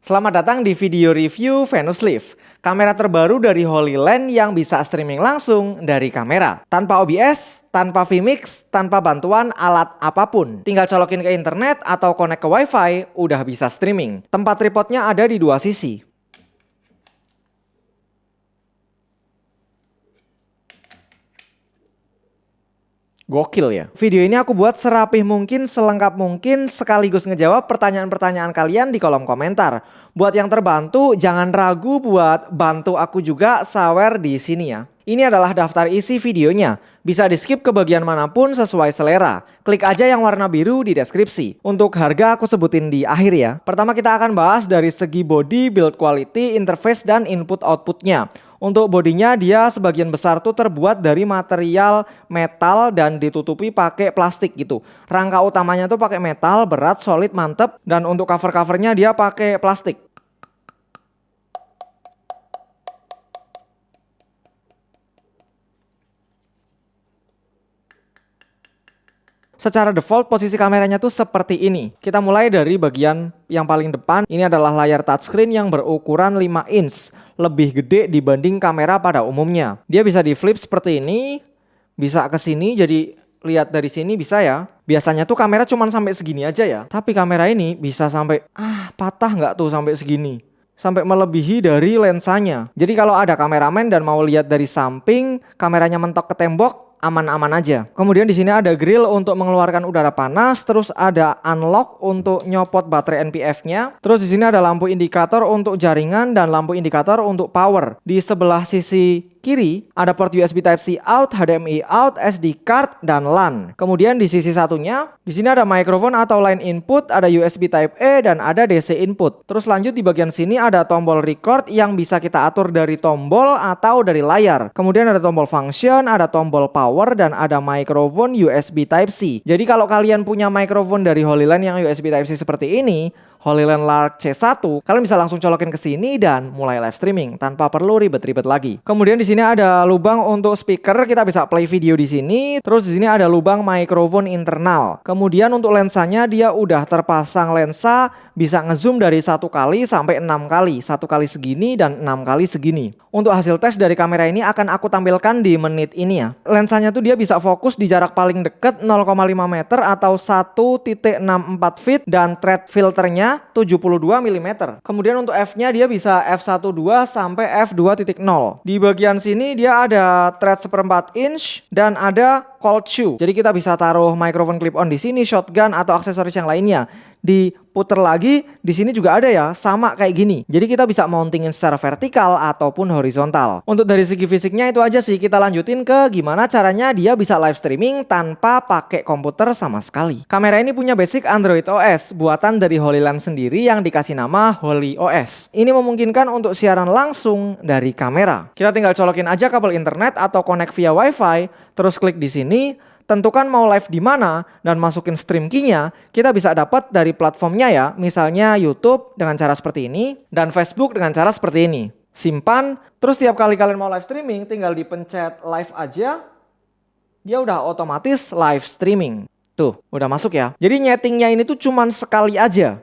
Selamat datang di video review Venus Lift, kamera terbaru dari HoloLens yang bisa streaming langsung dari kamera. Tanpa OBS, tanpa vMix, tanpa bantuan alat apapun. Tinggal colokin ke internet atau connect ke WiFi, udah bisa streaming. Tempat tripodnya ada di dua sisi. Gokil ya. Video ini aku buat serapih mungkin, selengkap mungkin, sekaligus ngejawab pertanyaan-pertanyaan kalian di kolom komentar. Buat yang terbantu, jangan ragu buat bantu aku juga sawer di sini ya. Ini adalah daftar isi videonya. Bisa di skip ke bagian manapun sesuai selera. Klik aja yang warna biru di deskripsi. Untuk harga aku sebutin di akhir ya. Pertama kita akan bahas dari segi body, build quality, interface, dan input-outputnya. Untuk bodinya dia sebagian besar tuh terbuat dari material metal dan ditutupi pakai plastik gitu. Rangka utamanya tuh pakai metal, berat, solid, mantep. Dan untuk cover-covernya dia pakai plastik. Secara default posisi kameranya tuh seperti ini. Kita mulai dari bagian yang paling depan. Ini adalah layar touchscreen yang berukuran 5 inch. Lebih gede dibanding kamera pada umumnya. Dia bisa di flip seperti ini. Bisa ke sini, jadi lihat dari sini bisa ya. Biasanya tuh kamera cuma sampai segini aja ya. Tapi kamera ini bisa sampai patah nggak tuh sampai segini. Sampai melebihi dari lensanya. Jadi kalau ada kameramen dan mau lihat dari samping, kameranya mentok ke tembok, aman-aman aja. Kemudian di sini ada grill untuk mengeluarkan udara panas, terus ada unlock untuk nyopot baterai NPF-nya. Terus di sini ada lampu indikator untuk jaringan dan lampu indikator untuk power. Di sebelah sisi kiri ada port USB Type-C out, HDMI out, SD card, dan LAN. Kemudian di sisi satunya, di sini ada mikrofon atau line input, ada USB Type-A, dan ada DC input. Terus lanjut di bagian sini ada tombol record yang bisa kita atur dari tombol atau dari layar. Kemudian ada tombol function, ada tombol power, dan ada mikrofon USB Type-C. Jadi kalau kalian punya mikrofon dari HoloLens yang USB Type-C seperti ini, HoloLens Lark C1, kalian bisa langsung colokin ke sini dan mulai live streaming tanpa perlu ribet-ribet lagi. Kemudian di sini ada lubang untuk speaker, kita bisa play video di sini. Terus di sini ada lubang mikrofon internal. Kemudian untuk lensanya dia udah terpasang lensa bisa ngezoom dari 1 kali sampai 6 kali. 1 kali segini dan 6 kali segini. Untuk hasil tes dari kamera ini akan aku tampilkan di menit ini ya. Lensanya tuh dia bisa fokus di jarak paling deket 0,5 meter atau 1,64 feet dan thread filternya 72 mm. Kemudian untuk f-nya dia bisa f1.2 sampai f2.0. Di bagian sini dia ada thread 1/4 inch dan ada cold shoe. Jadi kita bisa taruh microphone clip on di sini, shotgun atau aksesoris yang lainnya. Diputer lagi, di sini juga ada ya, sama kayak gini. Jadi kita bisa mountingin secara vertikal ataupun horizontal. Untuk dari segi fisiknya itu aja sih. Kita lanjutin ke gimana caranya dia bisa live streaming tanpa pakai komputer sama sekali. Kamera ini punya basic Android OS, buatan dari HoloLens sendiri yang dikasih nama HoloOS. Ini memungkinkan untuk siaran langsung dari kamera. Kita tinggal colokin aja kabel internet atau connect via WiFi, terus klik di sini. Tentukan mau live di mana dan masukin stream key-nya, kita bisa dapat dari platformnya ya, misalnya YouTube dengan cara seperti ini dan Facebook dengan cara seperti ini. Simpan, terus tiap kali kalian mau live streaming tinggal dipencet live aja, dia udah otomatis live streaming. Tuh, udah masuk ya. Jadi nyetingnya ini tuh cuman sekali aja.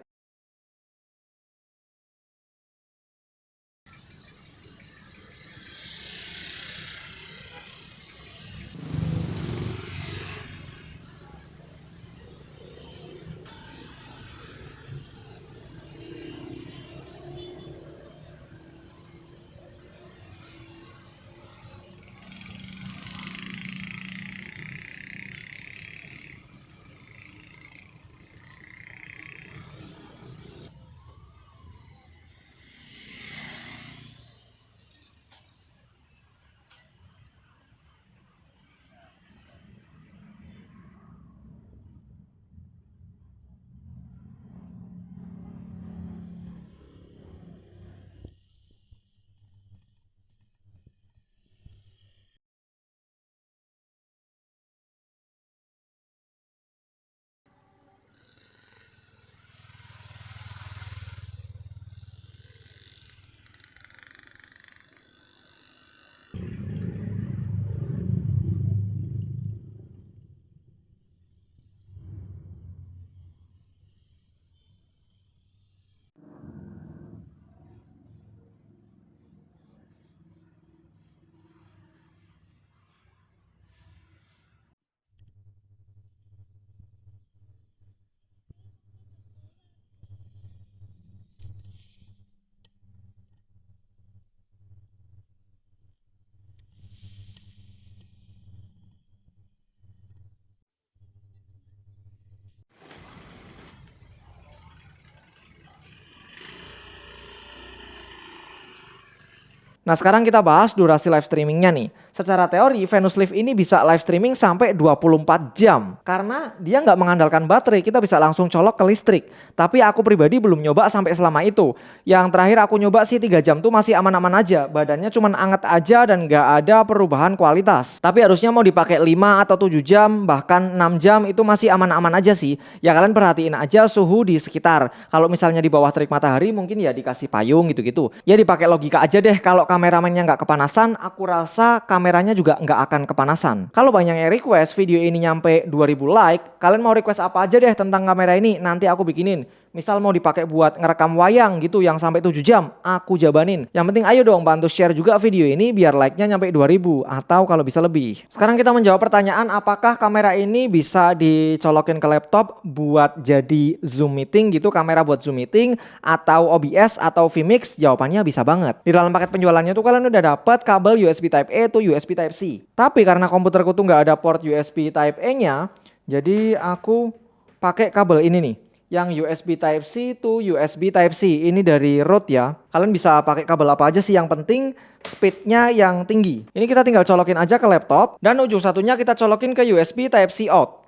Nah sekarang kita bahas durasi live streamingnya nih. Secara teori Venus Live ini bisa live streaming sampai 24 jam. Karena dia nggak mengandalkan baterai, kita bisa langsung colok ke listrik. Tapi aku pribadi belum nyoba sampai selama itu. Yang terakhir aku nyoba sih 3 jam tuh masih aman-aman aja. Badannya cuma anget aja dan nggak ada perubahan kualitas. Tapi harusnya mau dipakai 5 atau 7 jam, bahkan 6 jam itu masih aman-aman aja sih. Ya kalian perhatiin aja suhu di sekitar. Kalau misalnya di bawah terik matahari mungkin ya dikasih payung gitu-gitu. Ya dipakai logika aja deh, kalau kameramennya nggak kepanasan, aku rasa kameranya juga nggak akan kepanasan. Kalau banyak yang request video ini nyampe 2000 like, kalian mau request apa aja deh tentang kamera ini, nanti aku bikinin. Misal mau dipakai buat ngerekam wayang gitu yang sampai 7 jam, aku jabanin. Yang penting ayo dong bantu share juga video ini biar like-nya nyampe 2000 atau kalau bisa lebih. Sekarang kita menjawab pertanyaan apakah kamera ini bisa dicolokin ke laptop buat jadi Zoom meeting gitu, kamera buat Zoom meeting atau OBS atau vMix. Jawabannya bisa banget. Di dalam paket penjualannya tuh kalian udah dapat kabel USB Type A to USB Type C. Tapi karena komputerku tuh nggak ada port USB Type A-nya, jadi aku pakai kabel ini nih. Yang USB Type C to USB Type C. Ini dari Rode ya. Kalian bisa pakai kabel apa aja sih, yang penting speednya yang tinggi. Ini kita tinggal colokin aja ke laptop. Dan ujung satunya kita colokin ke USB Type C out.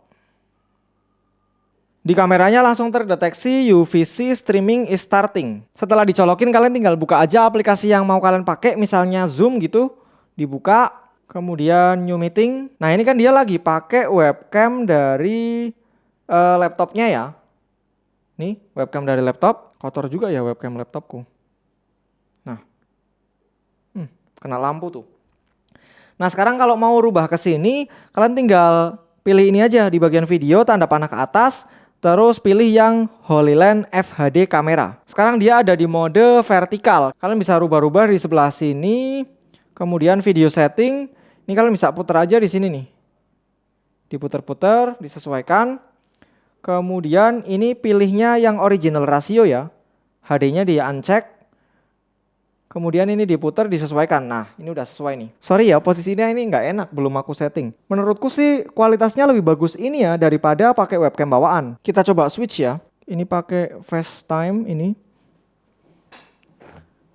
Di kameranya langsung terdeteksi UVC streaming is starting. Setelah dicolokin kalian tinggal buka aja aplikasi yang mau kalian pakai. Misalnya Zoom gitu. Dibuka. Kemudian New Meeting. Nah ini kan dia lagi pakai webcam dari laptopnya ya. Nih webcam dari laptop, kotor juga ya webcam laptopku. Nah, kena lampu tuh. Nah sekarang kalau mau rubah ke sini, kalian tinggal pilih ini aja di bagian video, tanda panah ke atas, terus pilih yang HoloLens FHD kamera. Sekarang dia ada di mode vertikal, kalian bisa rubah-rubah di sebelah sini, kemudian video setting, ini kalian bisa putar aja di sini nih, diputar-putar, disesuaikan. Kemudian ini pilihnya yang original rasio ya. HD-nya di uncheck. Kemudian ini diputar disesuaikan. Nah ini udah sesuai nih. Sorry ya posisinya ini nggak enak, belum aku setting. Menurutku sih kualitasnya lebih bagus ini ya daripada pakai webcam bawaan. Kita coba switch ya. Ini pakai FaceTime ini.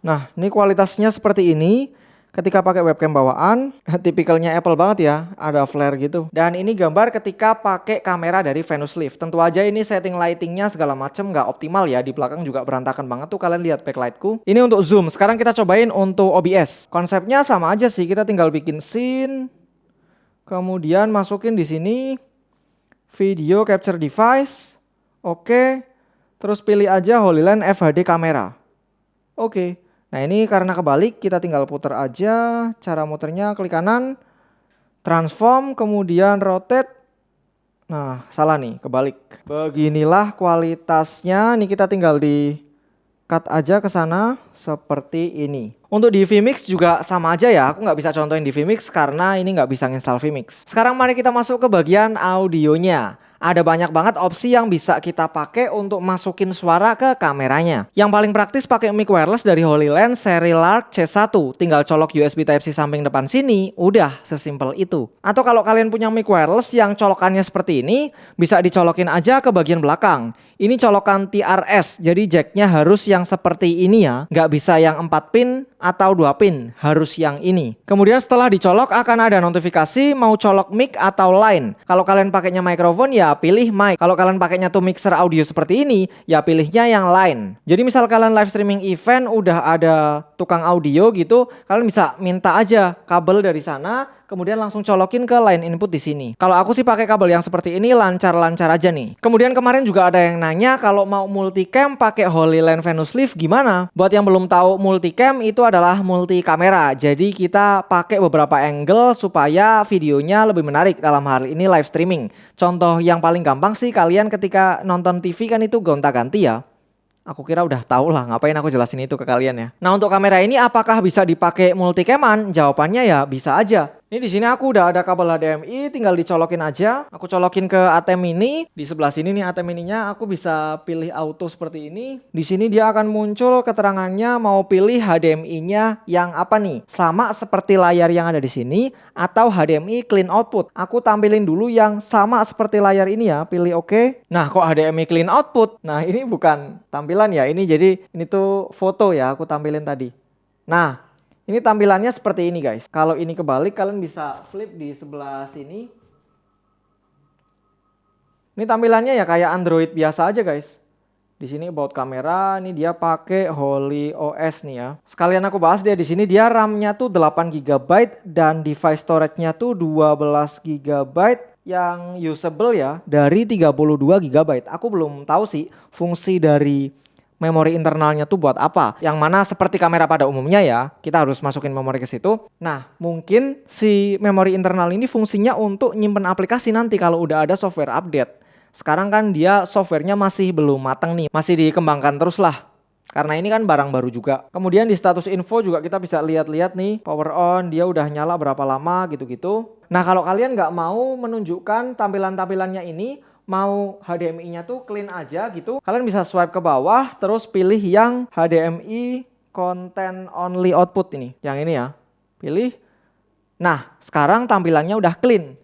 Nah ini kualitasnya seperti ini. Ketika pakai webcam bawaan, tipikalnya Apple banget ya, ada flare gitu. Dan ini gambar ketika pakai kamera dari Venus Live. Tentu aja ini setting lightingnya segala macem nggak optimal ya, di belakang juga berantakan banget tuh kalian lihat backlightku. Ini untuk zoom, sekarang kita cobain untuk OBS. Konsepnya sama aja sih, kita tinggal bikin scene, kemudian masukin di sini video capture device, oke, terus pilih aja HoloLens FHD kamera, oke. Nah ini karena kebalik kita tinggal putar aja, cara muternya klik kanan, transform, kemudian rotate. Nah salah nih, kebalik. Beginilah kualitasnya, ini kita tinggal di cut aja ke sana seperti ini. Untuk di vMix juga sama aja ya, aku nggak bisa contohin di vMix karena ini nggak bisa install vMix. Sekarang mari kita masuk ke bagian audionya. Ada banyak banget opsi yang bisa kita pakai untuk masukin suara ke kameranya. Yang paling praktis pakai mic wireless dari HoloLens seri Lark C1. Tinggal colok USB Type-C samping depan sini, udah sesimpel itu. Atau kalau kalian punya mic wireless yang colokannya seperti ini, bisa dicolokin aja ke bagian belakang. Ini colokan TRS, jadi jacknya harus yang seperti ini ya. Nggak bisa yang 4 pin atau 2 pin, harus yang ini. Kemudian setelah dicolok akan ada notifikasi mau colok mic atau line. Kalau kalian pakainya microphone ya pilih mic. Kalau kalian pakainya tuh mixer audio seperti ini, ya pilihnya yang line. Jadi misal kalian live streaming event udah ada tukang audio gitu, kalian bisa minta aja kabel dari sana, kemudian langsung colokin ke line input di sini. Kalau aku sih pakai kabel yang seperti ini lancar-lancar aja nih. Kemudian kemarin juga ada yang nanya kalau mau multicam pakai HoloLens Venus Live gimana? Buat yang belum tahu, multicam itu adalah multi kamera. Jadi kita pakai beberapa angle supaya videonya lebih menarik, dalam hal ini live streaming. Contoh yang paling gampang sih kalian ketika nonton TV kan itu gonta-ganti ya. Aku kira udah tahu lah, ngapain aku jelasin itu ke kalian ya. Nah untuk kamera ini apakah bisa dipakai multicaman? Jawabannya ya bisa aja. Ini di sini aku udah ada kabel HDMI, tinggal dicolokin aja. Aku colokin ke ATM mini. Di sebelah sini nih ATM mininya, aku bisa pilih auto seperti ini. Di sini dia akan muncul keterangannya mau pilih HDMI-nya yang apa nih? Sama seperti layar yang ada di sini atau HDMI clean output. Aku tampilin dulu yang sama seperti layar ini ya, pilih oke. Nah kok HDMI clean output? Nah ini bukan tampilan ya, ini jadi ini tuh foto ya aku tampilin tadi. Nah Ini tampilannya seperti ini guys. Kalau ini kebalik kalian bisa flip di sebelah sini. Ini tampilannya ya kayak Android biasa aja guys. Di sini about kamera, ini dia pakai Holy OS nih ya. Sekalian aku bahas dia di sini, dia RAM-nya tuh 8 GB dan device storage-nya tuh 12 GB yang usable ya dari 32 GB. Aku belum tahu sih fungsi dari memori internalnya tuh buat apa. Yang mana seperti kamera pada umumnya ya, kita harus masukin memori ke situ. Nah, mungkin si memori internal ini fungsinya untuk nyimpen aplikasi nanti kalau udah ada software update. Sekarang kan dia softwarenya masih belum matang nih, masih dikembangkan terus lah. Karena ini kan barang baru juga. Kemudian di status info juga kita bisa lihat-lihat nih, power on, dia udah nyala berapa lama gitu-gitu. Nah kalau kalian nggak mau menunjukkan tampilan-tampilannya ini, mau HDMI-nya tuh clean aja gitu, kalian bisa swipe ke bawah, terus pilih yang HDMI content only output ini. Yang ini ya, pilih. Nah sekarang tampilannya udah clean.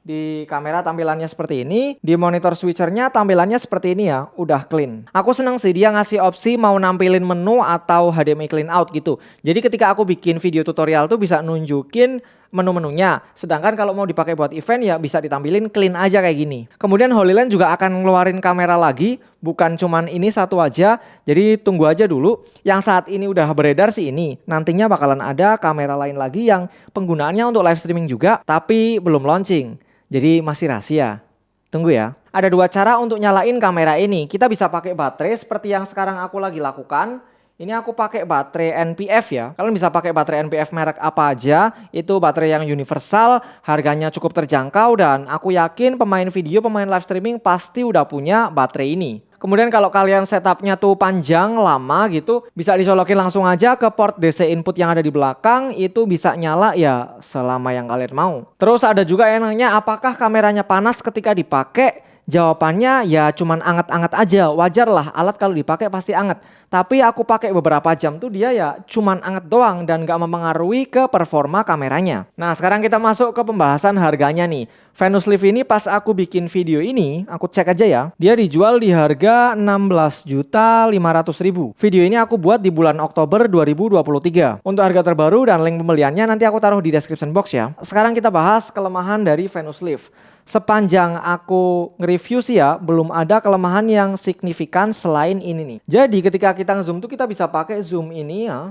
Di kamera tampilannya seperti ini, di monitor switchernya tampilannya seperti ini ya, udah clean. Aku seneng sih dia ngasih opsi mau nampilin menu atau HDMI clean out gitu. Jadi ketika aku bikin video tutorial tuh bisa nunjukin menu-menunya. Sedangkan kalau mau dipakai buat event ya bisa ditampilin clean aja kayak gini. Kemudian HoloLens juga akan ngeluarin kamera lagi, bukan cuman ini satu aja. Jadi tunggu aja dulu. Yang saat ini udah beredar sih ini. Nantinya bakalan ada kamera lain lagi yang penggunaannya untuk live streaming juga, tapi belum launching. Jadi masih rahasia. Tunggu ya. Ada dua cara untuk nyalain kamera ini. Kita bisa pakai baterai seperti yang sekarang aku lagi lakukan. Ini aku pakai baterai NPF ya. Kalian bisa pakai baterai NPF merek apa aja. Itu baterai yang universal, harganya cukup terjangkau dan aku yakin pemain video, pemain live streaming pasti udah punya baterai ini. Kemudian kalau kalian setupnya tuh panjang, lama gitu, bisa disolokin langsung aja ke port DC input yang ada di belakang, itu bisa nyala ya selama yang kalian mau. Terus ada juga yang nanya apakah kameranya panas ketika dipakai? Jawabannya ya cuman anget-anget aja, wajar lah alat kalau dipakai pasti anget. Tapi aku pakai beberapa jam tuh dia ya cuman anget doang dan gak mempengaruhi ke performa kameranya. Nah sekarang kita masuk ke pembahasan harganya nih. Venus Live ini pas aku bikin video ini, aku cek aja ya, dia dijual di harga 16.500.000. Video ini aku buat di bulan Oktober 2023. Untuk harga terbaru dan link pembeliannya nanti aku taruh di description box ya. Sekarang kita bahas kelemahan dari Venus Live. Sepanjang aku nge-review sih ya, belum ada kelemahan yang signifikan selain ini nih. Jadi ketika kita nge-zoom tuh kita bisa pakai zoom ini ya.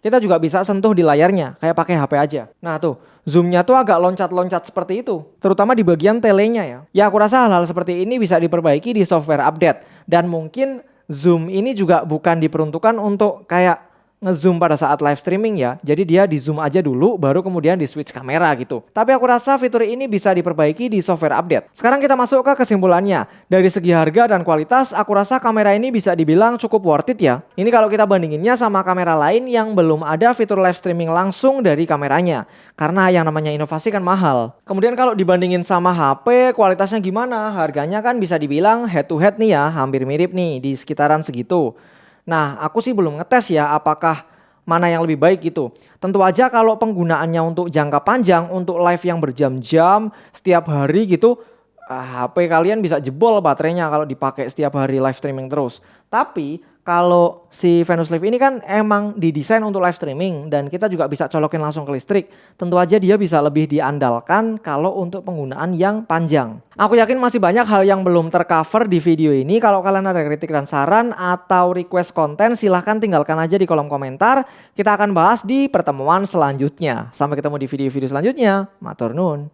Kita juga bisa sentuh di layarnya, kayak pakai HP aja. Nah tuh, zoomnya tuh agak loncat-loncat seperti itu. Terutama di bagian telenya ya. Ya aku rasa hal-hal seperti ini bisa diperbaiki di software update. Dan mungkin zoom ini juga bukan diperuntukkan untuk kayak nge-zoom pada saat live streaming ya. Jadi dia di zoom aja dulu baru kemudian di switch kamera gitu. Tapi aku rasa fitur ini bisa diperbaiki di software update. Sekarang kita masuk ke kesimpulannya. Dari segi harga dan kualitas aku rasa kamera ini bisa dibilang cukup worth it ya. Ini kalau kita bandinginnya sama kamera lain yang belum ada fitur live streaming langsung dari kameranya. Karena yang namanya inovasi kan mahal. Kemudian kalau dibandingin sama HP kualitasnya gimana? Harganya kan bisa dibilang head to head nih ya. Hampir mirip nih di sekitaran segitu. Nah, aku sih belum ngetes ya apakah mana yang lebih baik gitu. Tentu aja kalau penggunaannya untuk jangka panjang, untuk live yang berjam-jam, setiap hari gitu, HP kalian bisa jebol baterainya kalau dipakai setiap hari live streaming terus. Tapi kalau si Venus Live ini kan emang didesain untuk live streaming dan kita juga bisa colokin langsung ke listrik. Tentu aja dia bisa lebih diandalkan kalau untuk penggunaan yang panjang. Aku yakin masih banyak hal yang belum tercover di video ini. Kalau kalian ada kritik dan saran atau request konten silahkan tinggalkan aja di kolom komentar. Kita akan bahas di pertemuan selanjutnya. Sampai ketemu di video-video selanjutnya. Matur nuwun.